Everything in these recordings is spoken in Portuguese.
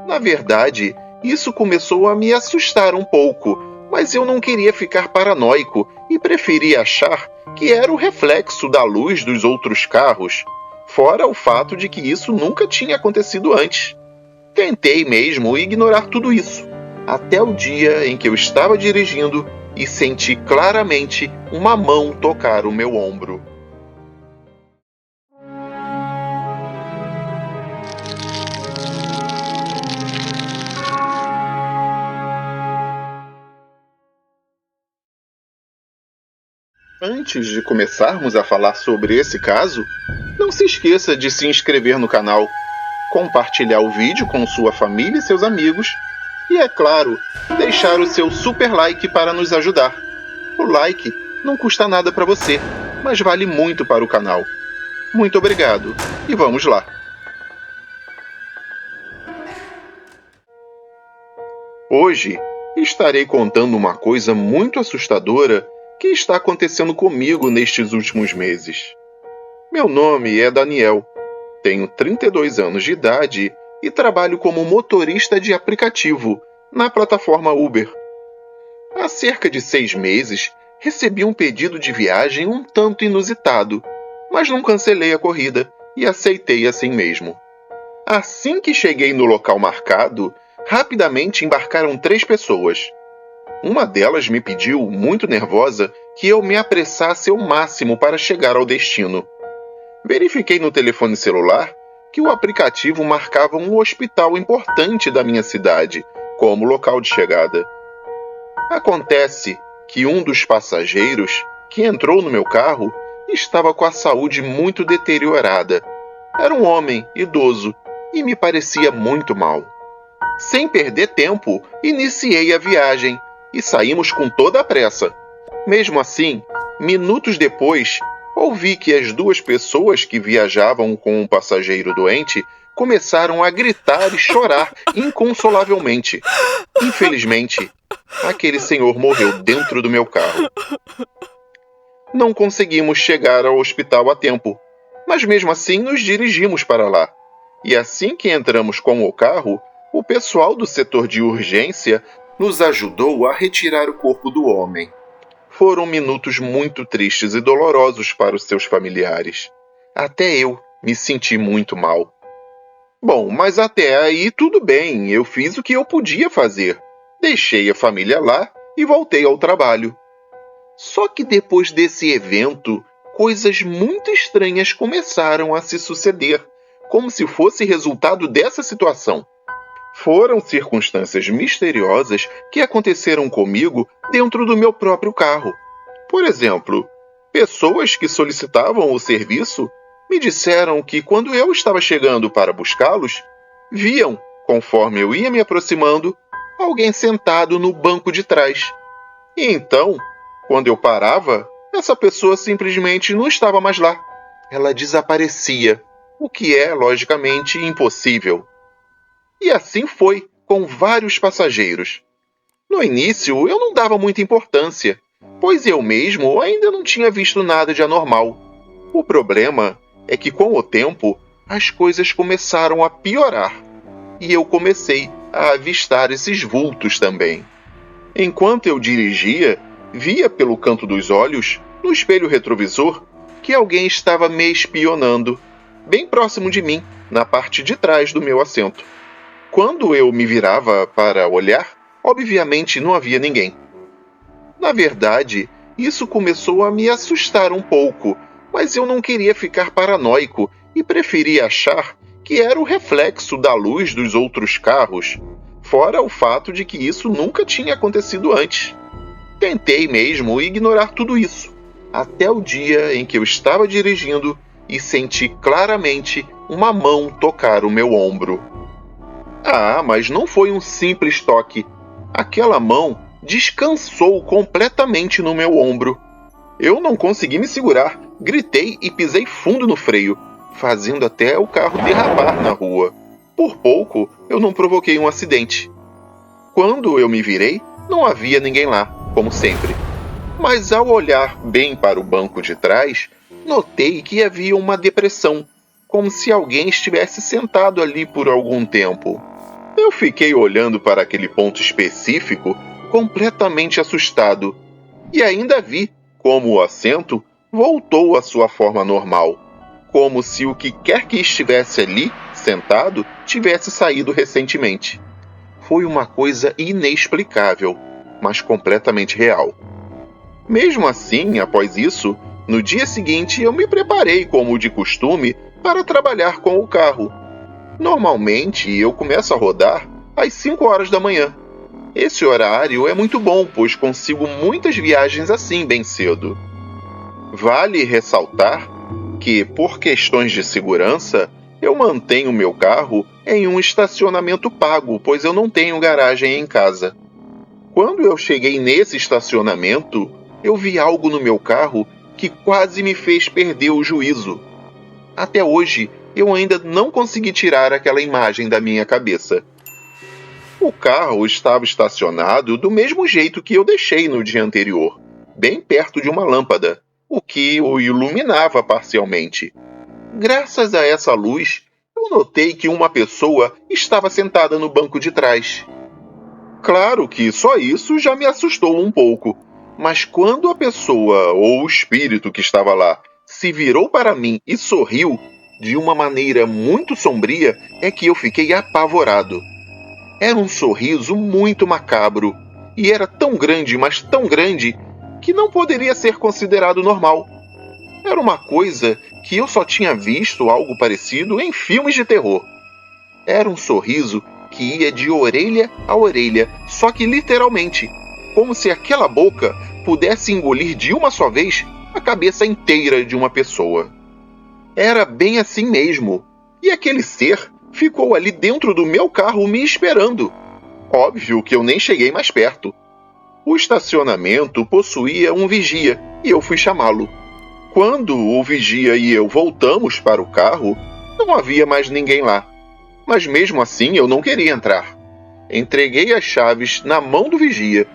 Na verdade, isso começou a me assustar um pouco, mas eu não queria ficar paranoico e preferi achar que era o reflexo da luz dos outros carros, fora o fato de que isso nunca tinha acontecido antes. Tentei mesmo ignorar tudo isso, até o dia em que eu estava dirigindo e senti claramente uma mão tocar o meu ombro. Antes de começarmos a falar sobre esse caso, não se esqueça de se inscrever no canal, compartilhar o vídeo com sua família e seus amigos e, é claro, deixar o seu super like para nos ajudar. O like não custa nada para você, mas vale muito para o canal. Muito obrigado e vamos lá! Hoje estarei contando uma coisa muito assustadora que está acontecendo comigo nestes últimos meses. Meu nome é Daniel, tenho 32 anos de idade e trabalho como motorista de aplicativo na plataforma Uber. Há cerca de 6 meses, recebi um pedido de viagem um tanto inusitado, mas não cancelei a corrida e aceitei assim mesmo. Assim que cheguei no local marcado, rapidamente embarcaram 3 pessoas. Uma delas me pediu, muito nervosa, que eu me apressasse ao máximo para chegar ao destino. Verifiquei no telefone celular que o aplicativo marcava um hospital importante da minha cidade como local de chegada. Acontece que um dos passageiros que entrou no meu carro estava com a saúde muito deteriorada. Era um homem idoso e me parecia muito mal. Sem perder tempo, iniciei a viagem e saímos com toda a pressa. Mesmo assim, minutos depois, ouvi que as 2 pessoas que viajavam com um passageiro doente começaram a gritar e chorar inconsolavelmente. Infelizmente, aquele senhor morreu dentro do meu carro. Não conseguimos chegar ao hospital a tempo, mas mesmo assim nos dirigimos para lá. E assim que entramos com o carro, o pessoal do setor de urgência nos ajudou a retirar o corpo do homem. Foram minutos muito tristes e dolorosos para os seus familiares. Até eu me senti muito mal. Bom, mas até aí tudo bem, eu fiz o que eu podia fazer. Deixei a família lá e voltei ao trabalho. Só que depois desse evento, coisas muito estranhas começaram a se suceder, como se fosse resultado dessa situação. Foram circunstâncias misteriosas que aconteceram comigo dentro do meu próprio carro. Por exemplo, pessoas que solicitavam o serviço me disseram que quando eu estava chegando para buscá-los, viam, conforme eu ia me aproximando, alguém sentado no banco de trás. E então, quando eu parava, essa pessoa simplesmente não estava mais lá. Ela desaparecia, o que é, logicamente, impossível. E assim foi com vários passageiros. No início, eu não dava muita importância, pois eu mesmo ainda não tinha visto nada de anormal. O problema é que, com o tempo, as coisas começaram a piorar, e eu comecei a avistar esses vultos também. Enquanto eu dirigia, via pelo canto dos olhos, no espelho retrovisor, que alguém estava me espionando, bem próximo de mim, na parte de trás do meu assento. Quando eu me virava para olhar, obviamente não havia ninguém. Na verdade, isso começou a me assustar um pouco, mas eu não queria ficar paranoico e preferi achar que era o reflexo da luz dos outros carros, fora o fato de que isso nunca tinha acontecido antes. Tentei mesmo ignorar tudo isso, até o dia em que eu estava dirigindo e senti claramente uma mão tocar o meu ombro. Ah, mas não foi um simples toque. Aquela mão descansou completamente no meu ombro. Eu não consegui me segurar, gritei e pisei fundo no freio, fazendo até o carro derrapar na rua. Por pouco, eu não provoquei um acidente. Quando eu me virei, não havia ninguém lá, como sempre. Mas ao olhar bem para o banco de trás, notei que havia uma depressão, como se alguém estivesse sentado ali por algum tempo. Eu fiquei olhando para aquele ponto específico, completamente assustado, e ainda vi como o assento voltou à sua forma normal, como se o que quer que estivesse ali, sentado, tivesse saído recentemente. Foi uma coisa inexplicável, mas completamente real. Mesmo assim, após isso, no dia seguinte eu me preparei como de costume para trabalhar com o carro. Normalmente eu começo a rodar às 5 horas da manhã. Esse horário é muito bom, pois consigo muitas viagens assim bem cedo. Vale ressaltar que, por questões de segurança, eu mantenho meu carro em um estacionamento pago, pois eu não tenho garagem em casa. Quando eu cheguei nesse estacionamento, eu vi algo no meu carro que quase me fez perder o juízo. Até hoje, eu ainda não consegui tirar aquela imagem da minha cabeça. O carro estava estacionado do mesmo jeito que eu deixei no dia anterior, bem perto de uma lâmpada, o que o iluminava parcialmente. Graças a essa luz, eu notei que uma pessoa estava sentada no banco de trás. Claro que só isso já me assustou um pouco, mas quando a pessoa ou o espírito que estava lá se virou para mim e sorriu de uma maneira muito sombria, é que eu fiquei apavorado. Era um sorriso muito macabro, e era tão grande, mas tão grande, que não poderia ser considerado normal. Era uma coisa que eu só tinha visto algo parecido em filmes de terror. Era um sorriso que ia de orelha a orelha, só que literalmente, como se aquela boca pudesse engolir de uma só vez a cabeça inteira de uma pessoa. Era bem assim mesmo, e aquele ser ficou ali dentro do meu carro me esperando. Óbvio que eu nem cheguei mais perto. O estacionamento possuía um vigia, e eu fui chamá-lo. Quando o vigia e eu voltamos para o carro, não havia mais ninguém lá. Mas mesmo assim eu não queria entrar. Entreguei as chaves na mão do vigia,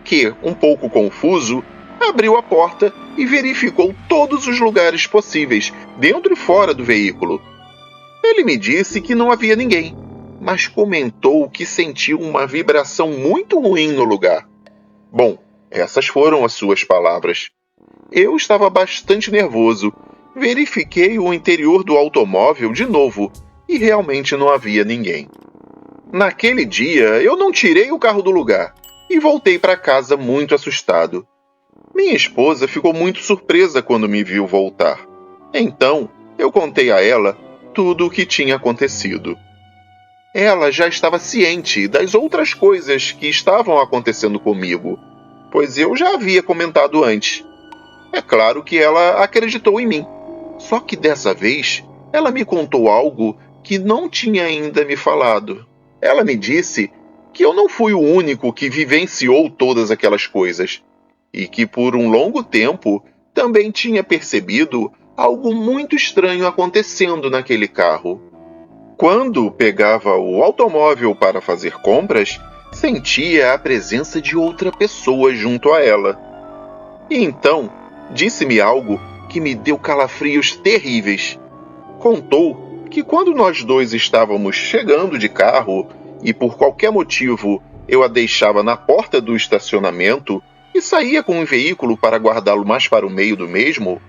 que, um pouco confuso, abriu a porta e verificou todos os lugares possíveis, dentro e fora do veículo. Ele me disse que não havia ninguém, mas comentou que sentiu uma vibração muito ruim no lugar. Bom, essas foram as suas palavras. Eu estava bastante nervoso. Verifiquei o interior do automóvel de novo e realmente não havia ninguém. Naquele dia, eu não tirei o carro do lugar e voltei para casa muito assustado. Minha esposa ficou muito surpresa quando me viu voltar. Então, eu contei a ela tudo o que tinha acontecido. Ela já estava ciente das outras coisas que estavam acontecendo comigo, pois eu já havia comentado antes. É claro que ela acreditou em mim. Só que dessa vez, ela me contou algo que não tinha ainda me falado. Ela me disse que eu não fui o único que vivenciou todas aquelas coisas, e que por um longo tempo também tinha percebido algo muito estranho acontecendo naquele carro. Quando pegava o automóvel para fazer compras, sentia a presença de outra pessoa junto a ela. E então, disse-me algo que me deu calafrios terríveis. Contou que quando nós dois estávamos chegando de carro e por qualquer motivo eu a deixava na porta do estacionamento e saía com o veículo para guardá-lo mais para o meio do mesmo,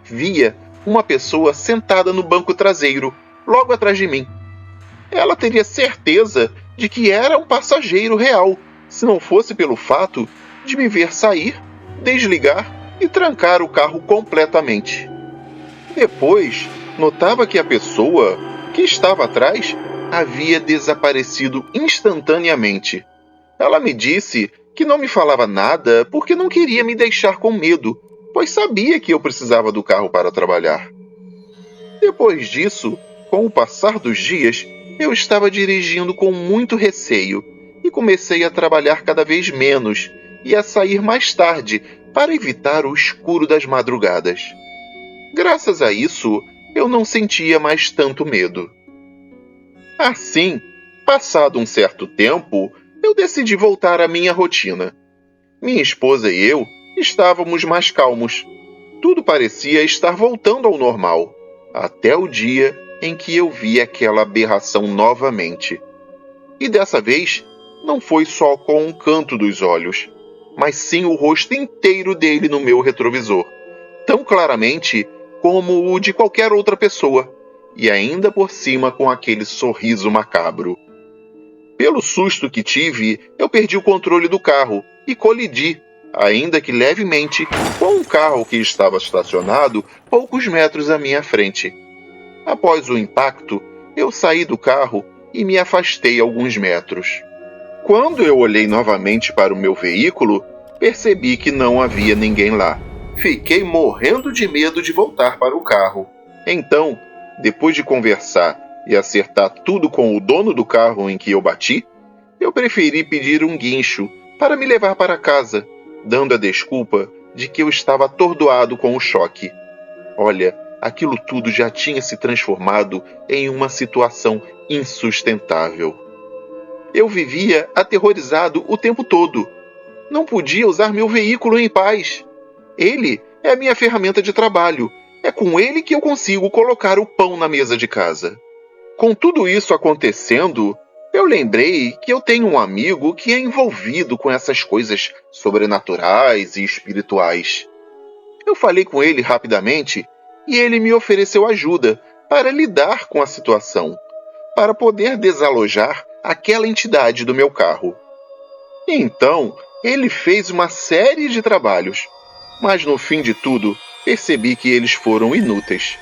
via uma pessoa sentada no banco traseiro, logo atrás de mim. Ela teria certeza de que era um passageiro real, se não fosse pelo fato de me ver sair, desligar e trancar o carro completamente. Depois, notava que a pessoa que estava atrás havia desaparecido instantaneamente. Ela me disse que não me falava nada porque não queria me deixar com medo, pois sabia que eu precisava do carro para trabalhar. Depois disso, com o passar dos dias, eu estava dirigindo com muito receio e comecei a trabalhar cada vez menos e a sair mais tarde para evitar o escuro das madrugadas. Graças a isso, eu não sentia mais tanto medo. Assim, passado um certo tempo, eu decidi voltar à minha rotina. Minha esposa e eu estávamos mais calmos. Tudo parecia estar voltando ao normal, até o dia em que eu vi aquela aberração novamente. E dessa vez, não foi só com um canto dos olhos, mas sim o rosto inteiro dele no meu retrovisor, tão claramente como o de qualquer outra pessoa, e ainda por cima com aquele sorriso macabro. Pelo susto que tive, eu perdi o controle do carro e colidi, ainda que levemente, com um carro que estava estacionado poucos metros à minha frente. Após o impacto, eu saí do carro e me afastei alguns metros. Quando eu olhei novamente para o meu veículo, percebi que não havia ninguém lá. Fiquei morrendo de medo de voltar para o carro. Então, depois de conversar e acertar tudo com o dono do carro em que eu bati, eu preferi pedir um guincho para me levar para casa, dando a desculpa de que eu estava atordoado com o choque. Olha, aquilo tudo já tinha se transformado em uma situação insustentável. Eu vivia aterrorizado o tempo todo. Não podia usar meu veículo em paz. Ele é a minha ferramenta de trabalho. É com ele que eu consigo colocar o pão na mesa de casa. Com tudo isso acontecendo, eu lembrei que eu tenho um amigo que é envolvido com essas coisas sobrenaturais e espirituais. Eu falei com ele rapidamente e ele me ofereceu ajuda para lidar com a situação, para poder desalojar aquela entidade do meu carro. Então, ele fez uma série de trabalhos, mas no fim de tudo, percebi que eles foram inúteis.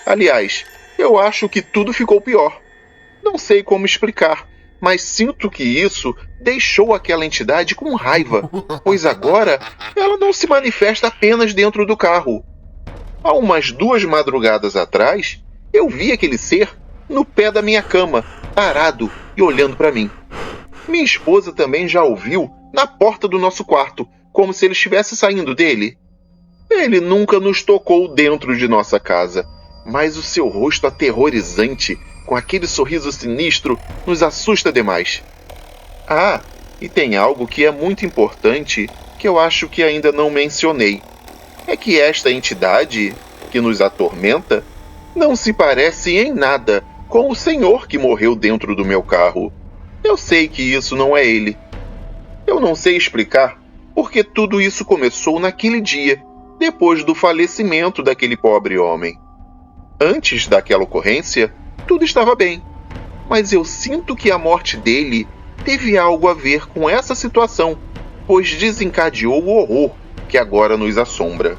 Aliás, eu acho que tudo ficou pior. Não sei como explicar, mas sinto que isso deixou aquela entidade com raiva, pois agora ela não se manifesta apenas dentro do carro. Há umas 2 madrugadas atrás, eu vi aquele ser no pé da minha cama, parado e olhando para mim. Minha esposa também já o viu na porta do nosso quarto, como se ele estivesse saindo dele. Ele nunca nos tocou dentro de nossa casa, mas o seu rosto aterrorizante, com aquele sorriso sinistro, nos assusta demais. Ah, e tem algo que é muito importante que eu acho que ainda não mencionei. É que esta entidade que nos atormenta não se parece em nada com o senhor que morreu dentro do meu carro. Eu sei que isso não é ele. Eu não sei explicar porque tudo isso começou naquele dia, depois do falecimento daquele pobre homem. Antes daquela ocorrência, tudo estava bem, mas eu sinto que a morte dele teve algo a ver com essa situação, pois desencadeou o horror que agora nos assombra.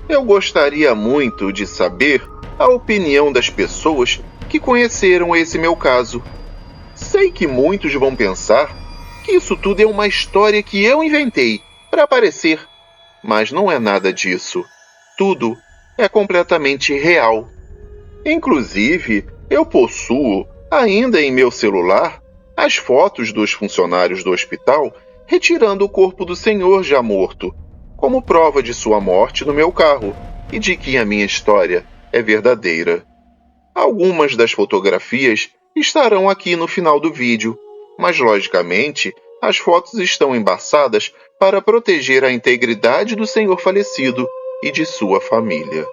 Eu gostaria muito de saber a opinião das pessoas que conheceram esse meu caso. Sei que muitos vão pensar que isso tudo é uma história que eu inventei para aparecer, mas não é nada disso. Tudo é completamente real. Inclusive, eu possuo, ainda em meu celular, as fotos dos funcionários do hospital retirando o corpo do senhor já morto, como prova de sua morte no meu carro e de que a minha história é verdadeira. Algumas das fotografias estarão aqui no final do vídeo, mas logicamente as fotos estão embaçadas para proteger a integridade do senhor falecido e de sua família.